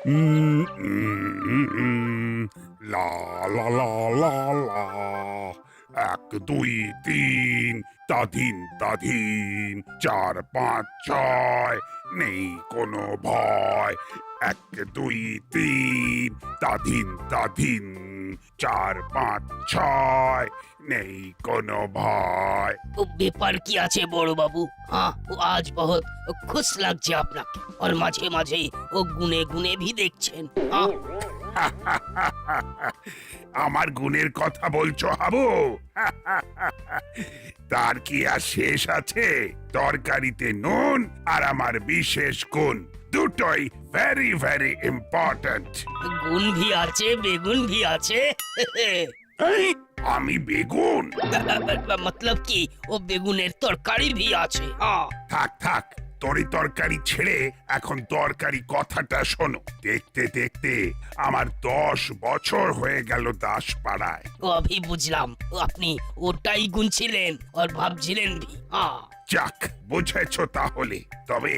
উম, উম, লা লা লা লা লা, 1 2 3 তাধিন তাধিন, 4 5 6 নেই কোনো ভয়। 1 2 3 তাধিন তাধিন, 4 5 6 নেই কোনো ভয়। ও ব্যাপার কি আছে বড় বাবু? हाँ वो आज बहुत खुश লাগছে আপনাকে, और মাঝে মাঝে ও গুনে গুনে भी দেখছেন। हाँ আমার গুণের কথা বলছো হাবু? তার কি আর শেষ আছে? তরকারিতে নুন আর আমার বিশেষ গুণ দুটোই ভেরি ভেরি ইম্পর্ট্যান্ট। গুণ भी আছে, বেগুন भी আছে। আমি বেগুন? मतलब কি ও বেগুনের তরকারি भी আছে। हाँ থাক থাক, তরি তরকারি ছেড়ে এখন তরকারি কথাটা শোনো। দেখতে দেখতে আমার 10 বছর হয়ে গেল দাসপাড়ায়। ও अभी বুঝলাম, আপনি ওটাই গুনছিলেন আর ভাবছিলেন भी। हाँ যাক, বুঝেছো তাহলে। তবে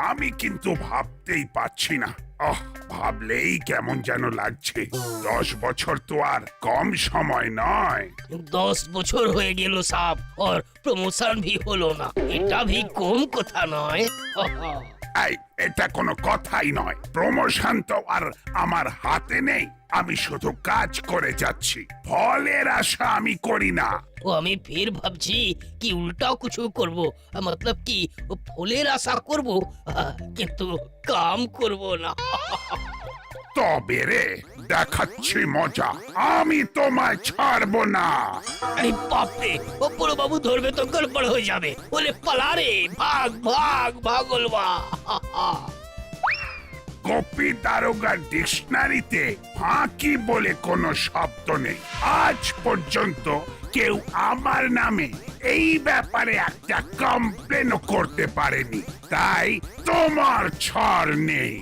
আমি কিন্তু ভাবতেই পারছি না। ভাবলেই কেমন যেন লাগছে। 10 বছর তো আর কম সময় নয়। 10 বছর হয়ে গেল সাব, और প্রমোশন भी হলো না, এটা भी কম কথা নয়। এই, এটা কোনো কথাই নয়। প্রমোশন তো আর আমার হাতে নেই। আমি শুধু কাজ করে যাচ্ছি, ফলের আশা আমি করি না। ও আমি ফের ভাবছি কি উল্টাও কিছু করব, मतलब কি ও ফলের আশা করব, কিন্তু কাম করব না। তবে রে, দেখাচ্ছি মজা। আমি তোমায় ছাড়বো না। আরে বাপরে, ও বড় বাবু ধরবে তো গড়বড় হয়ে যাবে। বলে পালা রে, ভাগ ভাগ ভাগলবা। কপি দারোগার ডিকশনারিতে ফাঁকি বলে কোনো শব্দ নেই। আজ পর্যন্ত কেউ আমার নামে এই ব্যাপারে একটা কমপ্লেনও করতে পারেনি, তাই তোমার ছাড় নেই।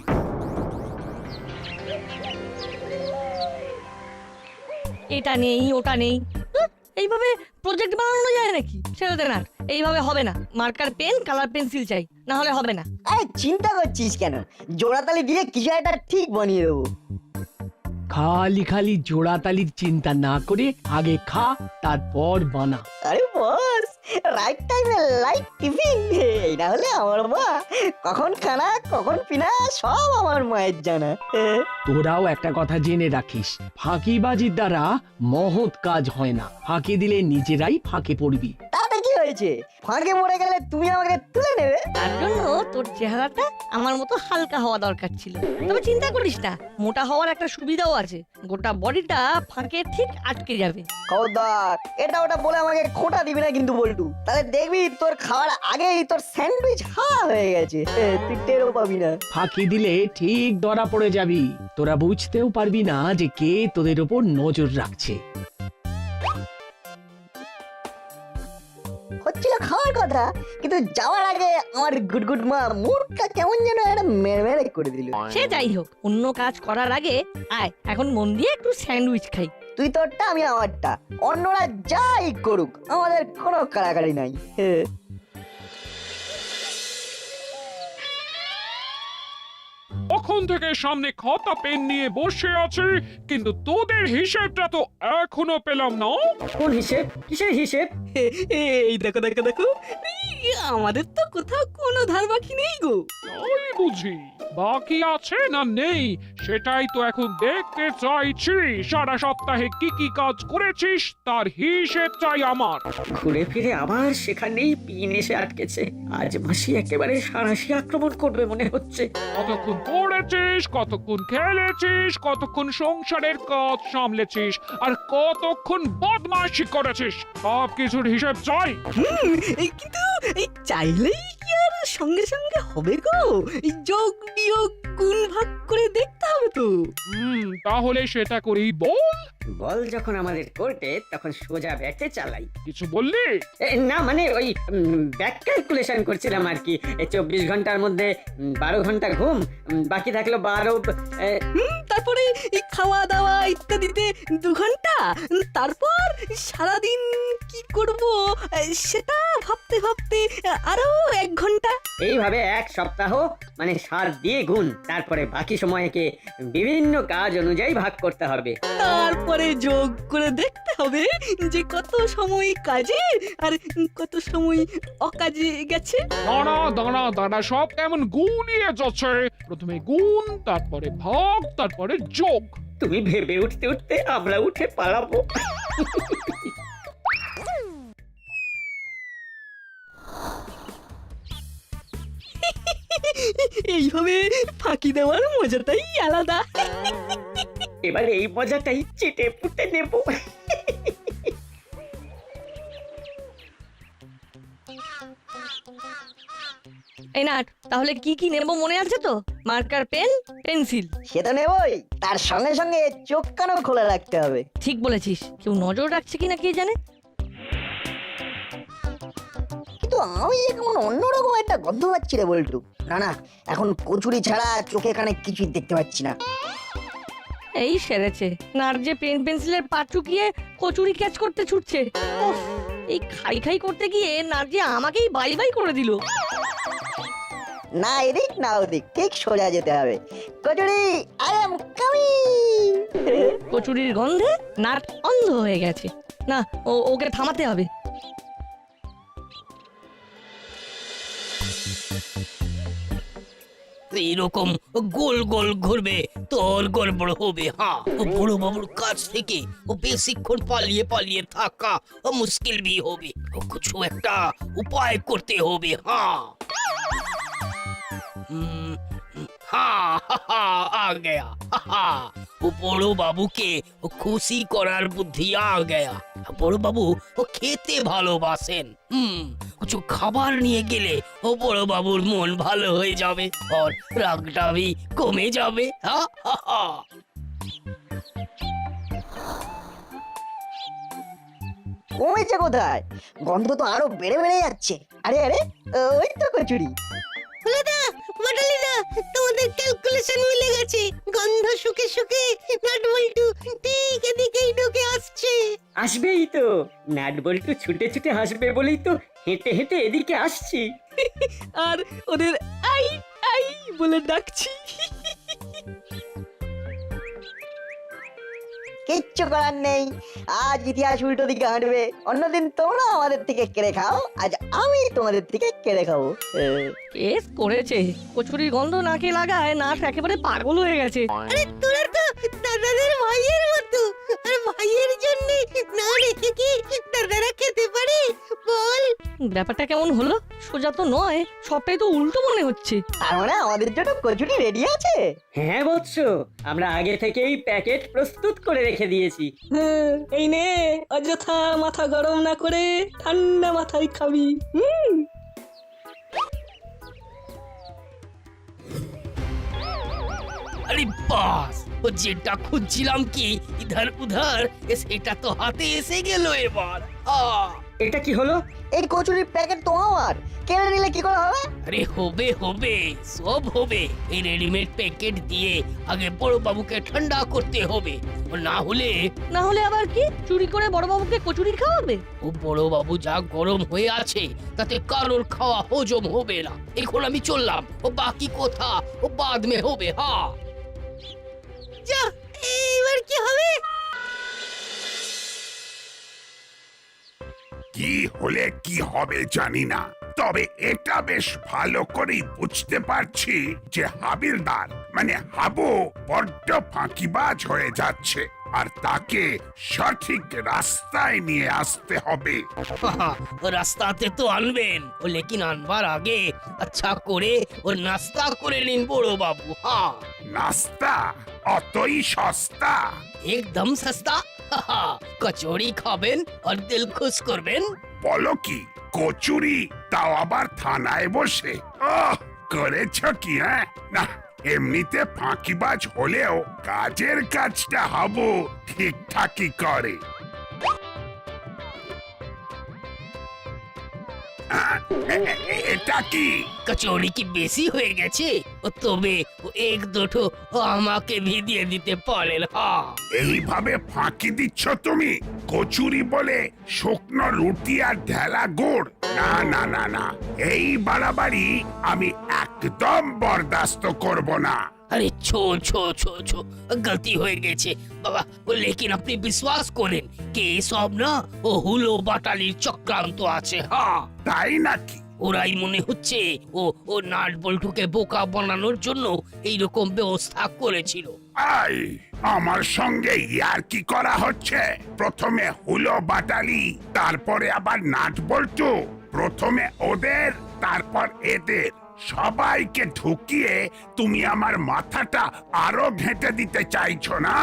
এটা নেই ওটা নেই, ধুর, এইভাবে প্রজেক্ট বানানো যায় নাকি? ছেড়ে না, এইভাবে হবে না। মার্কার পেন, কালার পেন্সিল চাই, না হলে হবে না। আরে চিন্তা করছিস কেন? জোড়াতালি দিয়ে কিছু একটা ঠিক বানিয়ে দেবো। খালি খালি জোড়াতালির চিন্তা না করে আগে খা, তারপর বানা। আরে বস, রাইট টাইমে লাইট টিফিন। এই না হলে আমার মা কখন খানা কখন পিনা সব আমার মায়ের জানা। তোরাও একটা কথা জেনে রাখিস, ফাঁকিবাজির দ্বারা মহৎ কাজ হয় না। ফাঁকি দিলে নিজেরাই ফাঁকে পড়বি। তাতে কি হয়েছে? ফাঁকে মরে গেলে তুমি আমাকে তুলে নেবে। তার জন্য তোর চেহারাটা আমার মতো হালকা হওয়া দরকার ছিল। তবে চিন্তা করিস না, মোটা হওয়ার একটা সুবিধাও আছে, গোটা বডিটা ফাঁকে ঠিক আটকে যাবে। খবরদার এটা ওটা বলে আমাকে খোঁটা দিবি না কিন্তু বল্টু, তাহলে দেখবি তোর খাওয়ার আগেই তোর স্যান্ডউইচ হাওয়া হয়ে গেছে, তুই টেরও পাবি না। ফাঁকি দিলে ঠিক ধরা পড়ে যাবি। তোরা বুঝতেও পারবি না যে কে তোদের উপর নজর রাখছে। হচ্ছিল খাওয়ার কথা, কিন্তু যাওয়ার আগে আমার গুডগুড মা মুখটা কেমন যেন একটা মেরে করে দিল। সে যাই হোক, অন্য কাজ করার আগে আয় এখন মন দিয়ে একটু স্যান্ডউইচ খাই। তুই তোরটা আমি আমারটা, অন্যরা যাই করুক আমাদের কোনো কাড়াকাড়ি নাই। কখন থেকে সামনে খাতা পেন নিয়ে বসে আছি, কিন্তু তোদের হিসেবটা তো এখনো পেলাম না। কোন হিসেব? কিসের হিসেব? এই দেখো দেখো দেখো, আমাদের তো কোথাও কোনো ধার বাকি নেই গো। তাই বুঝি? বাকি আছে না নেই সেটাই তো এখন দেখতে চাইছি। সারা সপ্তাহে কি কি কাজ করেছিস তার হিসেব চাই আমার। ঘুরে ফিরে আবার সেখানেই পিন এসে আটকেছে। আজ মাসি একেবারে সারাশি আক্রমণ করবে মনে হচ্ছে। কতক্ষণ পড়েছিস, কতক্ষণ খেলেছিস, কতক্ষণ সংসারের কাজ সামলেছিস, আর কতক্ষণ বদমাশি করেছিস, সব কিছুর হিসেব চাই। এই কিন্তু এই চাইলেই কি আর সঙ্গে সঙ্গে হবে গো? এই যোগ বিয়োগ গুণ ভাগ করে দেখতে হবে তো। তাহলে সেটা করেই বল। বল যখন আমাদের কোর্টে তখন সোজা ব্যাটে চালাই। কিছু বললি? না মানে ওই ব্যাক ক্যালকুলেশন করছিলাম আর কি। 24 ঘন্টার মধ্যে 12 ঘন্টা ঘুম, বাকি থাকলো 12। তারপর তারপরে এই খাওয়া দাওয়া ইত্যাদিতে 2 ঘন্টা, তারপর সারাদিন কি করব সেটা ভাবতে ভাবতে আরো 1 ঘন্টা। এইভাবে 1 সপ্তাহ মানে 7 দিয়ে গুণ, তারপরে বাকি সময়কে বিভিন্ন কাজ অনুযায়ী ভাগ করতে হবে। তারপরে যোগ করে দেখতে হবে যে কত সময় কাজে আর কত সময় অকাজে গেছে। দাঁড়া সব কেমন গুলিয়ে যাচ্ছে। প্রথমে গুণ, তারপরে ভাগ, তারপরে যোগ। তুমি ভেবে উঠতে উঠতে আমরা উঠে পালাবো। এইভাবে ফাঁকি দেওয়ার মজাটাই আলাদা। এবার এই মজাটাই চেটে পুটে নেব। এই নাট, তাহলে কি কি নেব মনে আছে তো? Marker, pen, pencil. সে তো নেবই, তার সঙ্গে সঙ্গে চোখ কানও খোলা রাখতে হবে। ঠিক বলেছিস, কেউ নজর রাখছে কিনা কে জানে। কিন্তু আমি এখন অন্যরকম একটা গন্ধ পাচ্ছি রে বল্টু। না না, এখন কচুরি ছাড়া চোখে কানে কিছুই দেখতে পাচ্ছি না। এই সেরেছে, নাট যে পেন পেন্সিলের পা চুকিয়ে কচুরি ক্যাচ করতে ছুটছে। উফ, এই খাই খাই করতে গিয়ে নাট যে আমাকেই বাই বাই করে দিল। না এদিক না ওদিক, ঠিক সোজা যেতে হবে। Kachori, I am coming. কচুরির গন্ধে নাট অন্ধ হয়ে গেছে। না, ওকে থামাতে হবে। এইরকম গোল গোল ঘুরবে, তোর গড়বড় হবে। হ্যাঁ, ও বড় বাবুর কাছ থেকে ও বেশিক্ষণ পালিয়ে পালিয়ে থাকা ও মুশকিল भी হবে। ও কিছু একটা উপায় করতে হবে। হ্যাঁ हाँ आ गया। वो बड़ो बाबू के खुशी करार बुद्धि आ गया। বড় বাবু ও খেতে ভালোবাসেন। কিছু খাবার নিয়ে গেলে ও বড় বাবুর মন ভালো হয়ে যাবে আর রাগটা भी কমে যাবে। কমেছে কোথায়? গন্ধ তো আরো বেড়ে বেড়ে যাচ্ছে। আরে আরে, ওই তো কচুরি। তোমাদের ক্যালকুলেশন মিলে গেছে। গন্ধ শুকে শুকে নাট বল্টু ঠিক এদিকেই ঢুকে আসছে। আসবেই তো, নাট বল্টু ছুটে ছুটে আসবে বলেই তো হেঁটে হেঁটে এদিকে আসছি। আর ওদের আই আই বলে ডাকছি। কিচ্ছু করার নেই, আজ ইতিহাস উল্টো দিকে হাঁটবে। অন্যদিন তোমরা আমাদের থেকে কেড়ে খাও, আজ আমি তোমাদের থেকে কেড়ে খাবো। কেস করেছে, কচুরির গন্ধ নাকে লাগায় নাট একেবারে পাগল হয়ে গেছে। আরে তোরা তো দাদাদের ভাইয়ের মতো, আর ভাইয়ের জন্য না রেখে কি দাদারা খেতে পারে বল? ব্যাপারটা কেমন হলো? সোজা তো নয়, সবটাই তো উল্টো মনে হচ্ছে। তার মানে আমাদের জন্য কচুরি রেডি আছে? হ্যাঁ বৎস, আমরা আগে থেকেই প্যাকেট প্রস্তুত করে রেখে দিয়েছি। এই নে, অযথা মাথা গরম না করে ঠান্ডা মাথায় খাবি। আরে বাস, ও যেটা খুঁজছিলাম কি ইধার উধার সেটা তো হাতে এসে গেল এবার। এটা কি হলো? এই কচুরির প্যাকেট তো আমার, কেড়ে নিলে কি করে হবে? আরে হবে হবে, সব হবে। এই রেডিমেড প্যাকেট দিয়ে আগে বড় বাবুকে ঠান্ডা করতে হবে, না হলে না হলে আবার কি, চুরি করে বড়বাবুকে কচুরি খাওয়াবে? ও বড় বাবু যা গরম হয়ে আছে তাতে কারোর খাওয়া হজম হবে না। এখন আমি চললাম, ও বাকি কথা ও বাদ মে হবে। হ্যাঁ যা, এবার কি হবে? কি হলে কি হবে জানি না, তবে এটা বেশ ভালো করেই বুঝতে পারছি যে হাবিলদার মানে হাবু বড্ড ফাঁকিবাজ হয়ে যাচ্ছে, আর তাকে সঠিক রাস্তায় নিয়ে আসতে হবে। রাস্তাতে তো আনবেন, ও লেকিন আনবার আগে আচ্ছা করে ও নাস্তা করে নিন বড় বাবু। হ্যাঁ, নাস্তা অতই সস্তা? একদম সস্তা। কচুরি খাবেন আর দিল খুশ করবেন। বলো কি, কচুরি তাও আবার থানায় বসে? করেছ কি? হ্যাঁ না, এমনিতে ফাঁকিবাজ হলেও কাজের কাজটা হাবু ঠিকঠাকই করে। এটা নাকি? কচৌরি কি বেশি হয়ে গেছে? তবে এক দুটো আমাকে भी দিয়ে দিতে পারেন। হ্যাঁ, এইভাবে ফাঁকি দিচ্ছ তুমি? কচুরি বলে শুকনো রুটি আর ঢেলা গুড়? না না না না, এই বাড়াবাড়ি আমি একদম বরদাস্ত করব না। আরে ছো ছো ছো ছো, গলতি হয়ে গেছে বাবা। লেকিন আপনি বিশ্বাস করেন কি সব না ও হুলো বাটালির চক্রান্ত আছে। হ্যাঁ, তাই নাকি? ওরাই মনে হচ্ছে ও নাট বল্টুকে বোকা বানানোর জন্য এইরকম ব্যবস্থা করেছিল। আই, আমার সঙ্গে ইয়ার কি করা হচ্ছে? প্রথমে হুলো বাটালি, তারপরে আবার নাট বল্টু। প্রথমে ওদের, তারপর এদের, সবাইকে ঢুকিয়ে তুমি আমার মাথাটা আরো ঘেঁটে দিতে চাইছো না?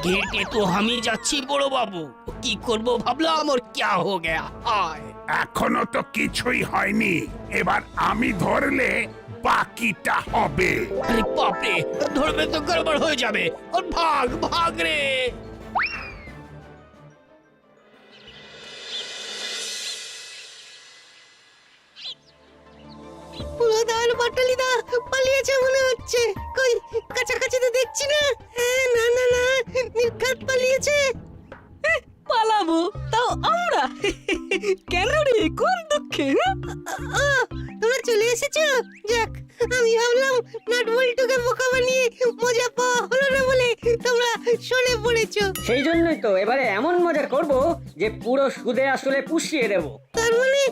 ঘেটে তো আমি যাচ্ছি বড় বাবু, কি করব ভাবলাম ওর ক্যা হো গয়া। হায়, এখনো তো কিছুই হয়নি, এবার আমি ধরলে বাকিটা হবে। আরে বাপরে, ধরবে তো গড়বড় হয়ে যাবে। ওর ভাগ ভাগ রে। পুরোদা আর বাটালিদা পালিয়েছে মনে হচ্ছে। কই কাছাকাছি তো দেখছি না। না না না, নির্ঘাত পালিয়েছে। পালাবো তাও আমরা? কেন রে, কোন দুঃখে? তোমরা চলে এসেছো? যাক, আমি ভাবলাম নাট বল্টুকে বোকা বানিয়ে মজা পাওয়া হলো না বলে তোমরা সরে পড়েছো। সেই জন্যই তো এবারে এমন মজা করব যে পুরো সুদে আসলে পুষিয়ে দেব। তার মানে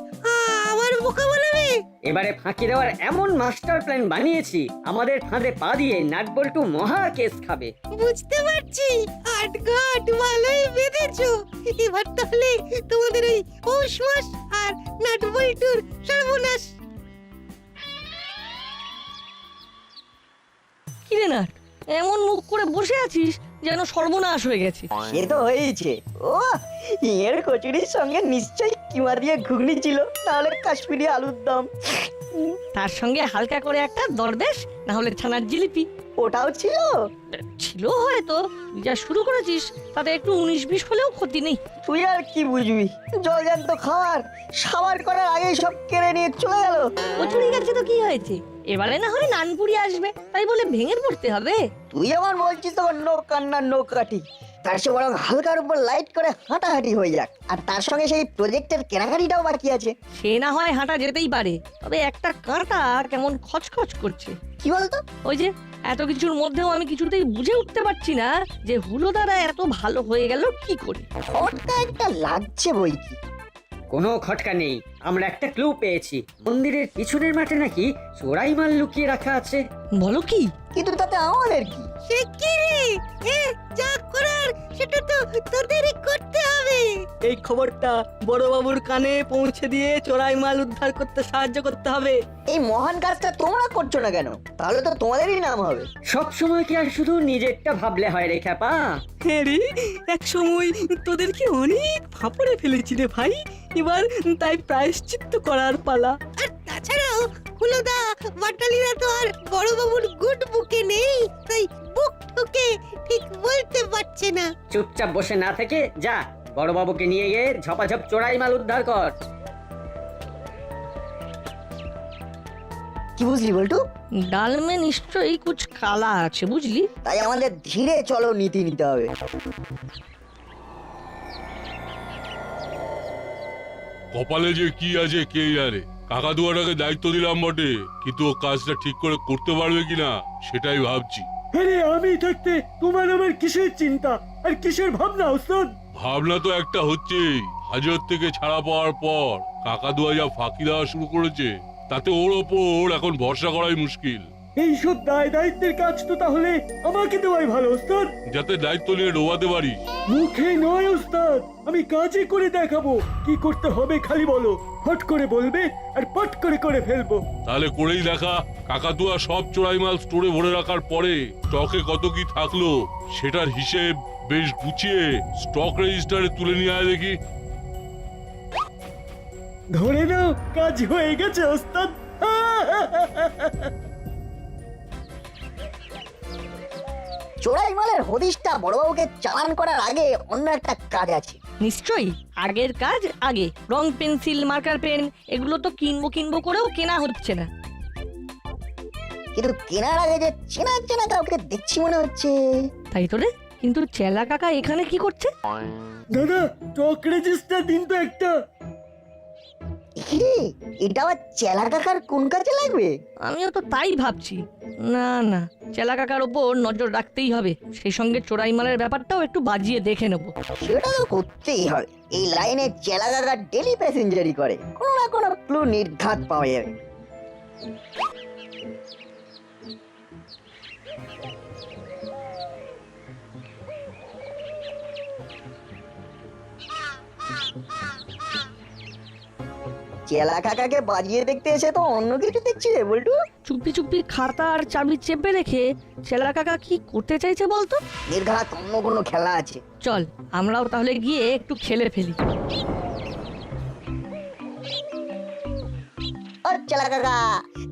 আবার বোকা বানাবে? এবারে ফাঁকি দেওয়ার এমন মাস্টার প্ল্যান বানিয়েছি, আমাদের ফাঁদে পা দিয়ে নাটবল্টু মহা কেস খাবে। বুঝতে পারছি, আটঘাট ভালোই বেঁধেছো। এবার তাহলে তোমাদের ওই পৌষ মাস আর নাট বল্টুর সর্বনাশ। কিরে নাট, এমন মুখ করে বসে আছিস যেন সর্বনাশ হয়ে গেছে। সে তো হয়েছে। ও, এর কচুরির সঙ্গে নিশ্চয়ই কিমা দিয়ে ঘুগনি ছিল, তাহলে কাশ্মীরি আলুর দম। তার সঙ্গে হালকা করে একটা দরবেশ, না হলে ছানার জিলিপি ওটাও ছিল। ছিল হয়তো। তুই যা শুরু করেছিস তাতে একটু 19-20 হলেও ক্ষতি নেই। তুই আর কি বুঝবি, জলজান্ত খাবার সাবার করার আগেই সব কেড়ে নিয়ে চলে গেল। কচুরি গেছে তো কি হয়েছে, এবারে না হলে নানপুরি আসবে, তাই বলে ভেঙে পড়তে হবে? তুই আমার বলছিস তো নো কান্না নো কাটি। তার সে বরং হালকার উপর লাইট করে হাঁটাহাঁটি হয়ে যাক। আর তার সঙ্গে সেই প্রজেক্টের কেনাকাটিটাও বাকি আছে। সে না হয় হাঁটা যেতেই পারে, তবে একটা কাঁটা কেমন খচখচ করছে। কি বলতো? ওই যে এত কিছুর মধ্যেও আমি কিছুতেই বুঝে উঠতে পারছি না যে হুলো দ্বারা এত ভালো হয়ে গেল কি করে। ফটকা একটা লাগছে বই কি। কোনো খটকা নেই, আমরা একটা ক্লু পেয়েছি। মন্দিরের পিছনের মাঠে নাকি চোরাই মাল লুকিয়ে রাখা আছে। বলো কি? কিন্তু তাতে আমাদের কি? সে কি রে? যা করার সেটা তো তোদেরই করতে হবে। এই খবরটা বড়বাবুর কানে পৌঁছে দিয়ে চোরাই মাল উদ্ধার করতে সাহায্য করতে হবে। এই মহান কাজটা তোমরা করছো না কেন? তাহলে তো তোমাদেরই নাম হবে। সব সময় কি আর শুধু নিজেরটা ভাবলে হয় রে খ্যাপা? হ্যাঁ রে, এক সময় তোদেরকে অনেক ফাঁপড়ে ফেলেছি রে ভাই, এবার তাই প্রায়শ্চিত্ত করার পালা। আর তাছাড়াও হুলোদা বাটালিরা তো আর বড়বাবুর গুড বুকে নেই, তাই বুক ঠুকে ঠিক বলতে পারছে না। চুপচাপ বসে না থেকে যা, বড়বাবুকে নিয়ে গিয়ে ঝপাঝপ চোরাই মাল উদ্ধার কর। কি বুঝলি বল্টু? ডাল মে নিশ্চয়ই কুছ কালা আছে, বুঝলি? তাই আমাদের ধীরে চলো নীতি নিতে হবে। কপালে যে কি আছে কে জানে। কাকাতুয়াটাকে দায়িত্ব দিলাম বটে, কিন্তু ও কাজটা ঠিক করে করতে পারবে কিনা সেটাই ভাবছি। আরে আমি থাকতে তোমার আমার কিসের চিন্তা আর কিসের ভাবনা ওস্তাদ? ভাবনা তো একটা হচ্ছেই। হাজত থেকে ছাড়া পাওয়ার পর কাকাতুয়া যা ফাঁকি দেওয়া শুরু করেছে, তাতে ওর ওপর এখন ভরসা করাই মুশকিল। এইসব দায় দায়িত্বের কাজ তো তাহলে আমাকে দেওয়াই ভালো ওস্তাদ। যাতে দায়িত্ব নিয়ে ডোবাতে পারি। মুখে নয় ওস্তাদ, আমি কাজে করে দেখাবো। কি করতে হবে খালি বলো, ফট করে বলবে আর পট করে করে ফেলবো। তাহলে করেই দেখা। কাকাতুয়া সব চোরাই মাল স্টোরে ভরে রাখার পরে স্টকে কত কি থাকলো সেটার হিসেব বেশ গুছিয়ে স্টক রেজিস্টারে তুলে নিয়ে আয় দেখি। ধরে নাও কাজ হয়ে গেছে ওস্তাদ। চোরাই মালের হদিশটা বড়বাবুকে চালান করার আগে অন্য একটা কাজ আছে। নিশ্চয়ই আগের কাজ আগে। রং পেন্সিল মার্কার পেন এগুলো তো কিনবো করেও কেনা হচ্ছে না। কিন্তু কেনার আগে যে চেনা চেনা কাউকে দেখছি মনে হচ্ছে। তাই তো রে, কিন্তু চেলা কাকা এখানে কি করছে? দাদা স্টক রেজিস্টার দিন তো একটা। এরে, এটা আবার চেলা কাকার কোন কাজে লাগবে? আমিও তো তাই ভাবছি। না না, চেলা কাকার ওপর নজর রাখতেই হবে, সেই সঙ্গে চোরাই মালের ব্যাপারটাও একটু বাজিয়ে দেখে নেব। সেটা তো করতেই হবে। এই লাইনে চেলা কাকা ডেলি প্যাসেঞ্জারি করে, কোনো না কোনো ক্লু নির্ঘাত পাওয়া যাবে। চেলা কাকাকে বাজিয়ে দেখতে এসে তো অন্য কিছু দেখছি রে বল্টু। চুপি চুপি খাতা আর চাবি চেপে রেখে চেলা কাকা কি করতে চাইছে বলতো? নির্ঘাত অন্য কোনো খেলা আছে। চল আমরাও তাহলে গিয়ে একটু খেলে ফেলি। ও চেলা কাকা,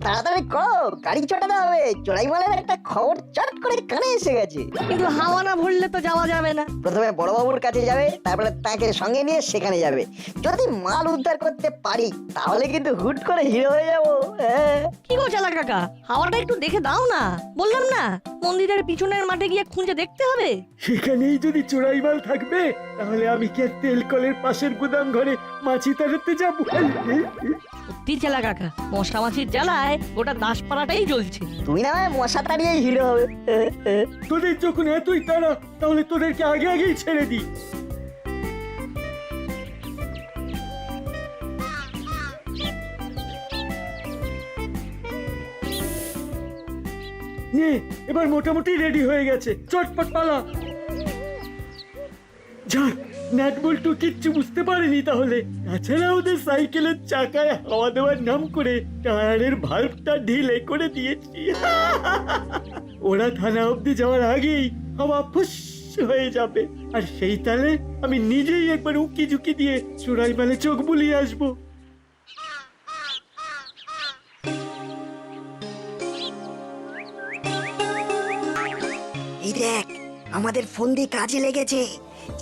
তাড়াতাড়ি করো, গাড়ি চটাতে হবে। চোরাই মালের একটা খবর চট করে কানে এসে গেছে। কিন্তু হাওয়া না ভরলে তো যাওয়া যাবে না। প্রথমে বড়বাবুর কাছে যাবে, তারপরে তাকে সঙ্গে নিয়ে সেখানে যাবে। যদি মাল উদ্ধার করতে পারি তাহলে কিন্তু হুট করে হিরো হয়ে যাবো। হ্যাঁ। কি গো চেলা কাকা, হাওয়াটা একটু দেখে দাও না। বললাম না মন্দিরের পিছনের মাঠে গিয়ে খুঁজে দেখতে হবে। সেখানেই যদি চোরাই মাল থাকবে তাহলে আমি কি আর তেল কলের পাশের গুদাম ঘরে মাছি তাড়াতে যাবো? সত্যি চেলা কাকা, মশা মাছির জ্বালায় গোটা দাসপাড়াটাই জ্বলছে। তুমি না হয় মশা তাড়িয়ে হিরো হবে। তোদের যখন এতই তারা, তাহলে তোদেরকে আগে আগেই ছেড়ে দিই। নে, এবার মোটামুটি রেডি হয়ে গেছে, চটপট পালা। যাক, নাট বল্টু কিচ্ছু বুঝতে পারেনি তাহলে। তাছাড়া ওদের সাইকেলের চাকায় হাওয়া দেওয়ার নাম করে টায়ারের ভাল্বটা ঢিলে করে দিয়েছি। ওরা থানা অবধি যাওয়ার আগেই হাওয়া ফুস হয়ে যাবে, আর সেই তালে আমি নিজেই একবার উকি ঝুঁকি দিয়ে চোরাই মালে চোখ বুলিয়ে আসবো। এই দেখ, আমাদের ফন্দি কাজে লেগেছে।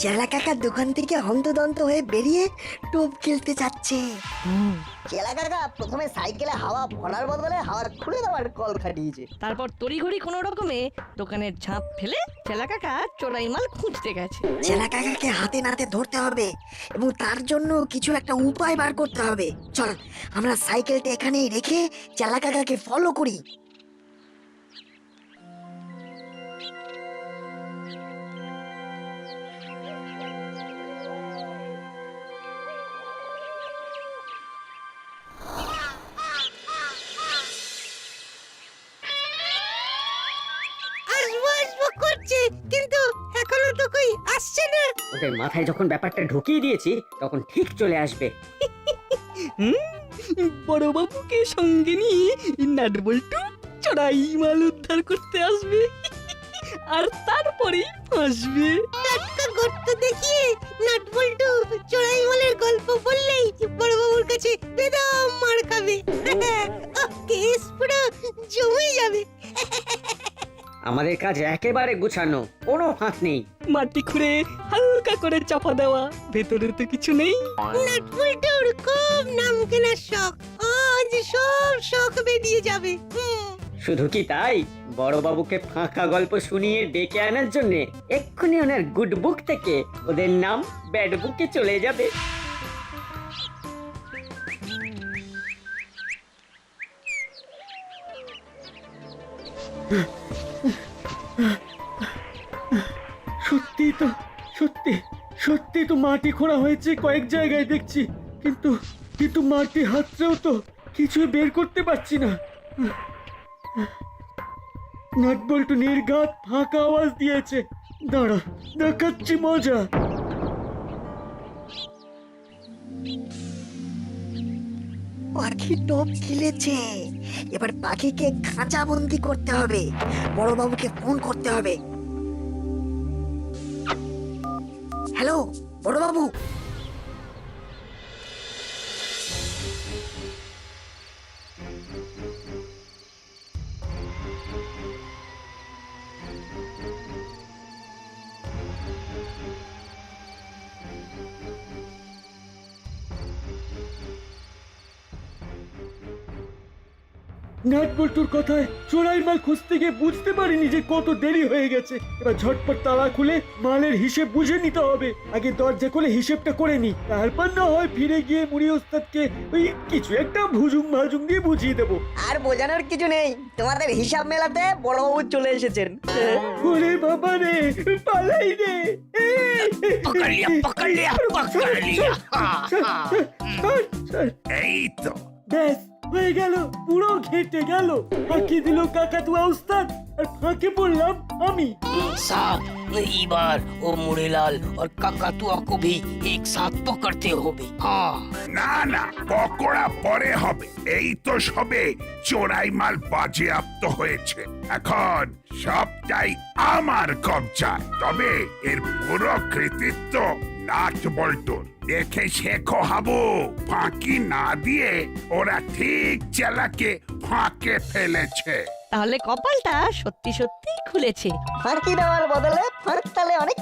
চেলা কাকার দোকান থেকে হন্তদন্ত হয়ে বেরিয়ে টোপ খেলতে যাচ্ছে। চেলা কাকা প্রথমে সাইকেলে হাওয়া ভরার বদলে হাওয়ার খুলে দেওয়ার কল খাটিয়েছে। তারপর তড়িঘড়ি কোনো রকমে দোকানের ঝাঁপ ফেলে চেলা কাকা চোরাই মাল খুঁজতে গেছে। চেলা কাকাকে হাতে নাতে ধরতে হবে এবং তার জন্য কিছু একটা উপায় বার করতে হবে। চল আমরা সাইকেলটা এখানেই রেখে চেলা কাকাকে ফলো করি। আসবো করছে, কিন্তু এখনো তো কই আসছে না। ওদের মাথায় যখন ব্যাপারটা ঢুকিয়ে দিয়েছি তখন ঠিক চলে আসবে। বড় বাবুকে সঙ্গে নিয়ে নাট বল্টু চড়াই মাল উদ্ধার করতে আসবে, আর তারপরেই ফাঁসবে। টাটকা গর্ত দেখিয়ে নাটবল্টু চোরাই মালের গল্প বললেই বড়বাবুর কাছে বেদম মার খাবে। কেস পুরো জমে যাবে। আমাদের কাজ একেবারে গুছানো, কোনো ফাঁক নেই। মাটি খুঁড়ে হালকা করে চাপা দেওয়া, ভেতরে তো কিছু নেই। নাটবল্টুর খুব নাম কেনার শখ, আজ সব শখ বেরিয়ে যাবে। শুধু কি তাই, বড় বাবুকে ফাঁকা গল্প শুনিয়ে ডেকে আনার জন্য এক্ষুনি ওনার গুড বুক থেকে ওদের নাম ব্যাড বুকে চলে যাবে। সত্যি তো, সত্যি তো মাটি খোঁড়া হয়েছে কয়েক জায়গায় দেখছি, কিন্তু মাটি হাতছেও তো কিছু বের করতে পারছি না। নাট বল্টু নির্ঘাত ফাঁকা আওয়াজ দিয়েছে। দাঁড়া, দেখাচ্ছি মজা। পাখি টোপ গিলেছে, এবার পাখিকে খাঁচা বন্দি করতে হবে। বড়বাবুকে ফোন করতে হবে। হ্যালো বড়বাবু। নাট বল্টুর কথায় চোরাই মাল খুঁজতে গিয়ে বুঝতে পারিনি যে কত দেরি হয়ে গেছে। এবার ঝটপট তালা খুলে মালের হিসেব বুঝে নিতে হবে। আগে দরজা খুলে হিসেবটা করে নি, তারপর না হয় ফিরে গিয়ে মুড়ি ওস্তাদকে ওই কিছু একটা ভুজুং ভাজুং দিয়ে বুঝিয়ে দেবো। আর বোঝানোর কিছু নেই, তোমাদের হিসাব মেলাতে বড়বাবু চলে এসেছেন। ওরে বাবা রে, পালাই রে। पकड़ लिया पकड़ लिया पकड़ लिया हाँ, हाँ। এই তো ব্যাস হয়ে গেল, পুরো ঘেটে গেল। ফাঁকি দিল কাকাতুয়া উস্তাদ আর ফাঁকে পড়লাম আমি। साहब इबार वो मुड़ेलाल और काकातुआ को भी एक साथ पकड़ते होगे हाँ না না, পকোড়া পরে হবে। এই তো সবে চোরাই মাল বাজেয়াপ্ত হয়েছে, এখন সবটাই আমার কবজায়। তবে এর পুরো কৃতিত্ব নাট বল্টুর। দেখে শেখো হাবু, ফাঁকি না দিয়ে ওরা ঠিক চেলাকে ফাঁকে ফেলেছে। তাহলে কপালটা সত্যি সত্যি খুলেছে। ফাঁকি দেওয়ার বদলে ফাঁক তালে অনেক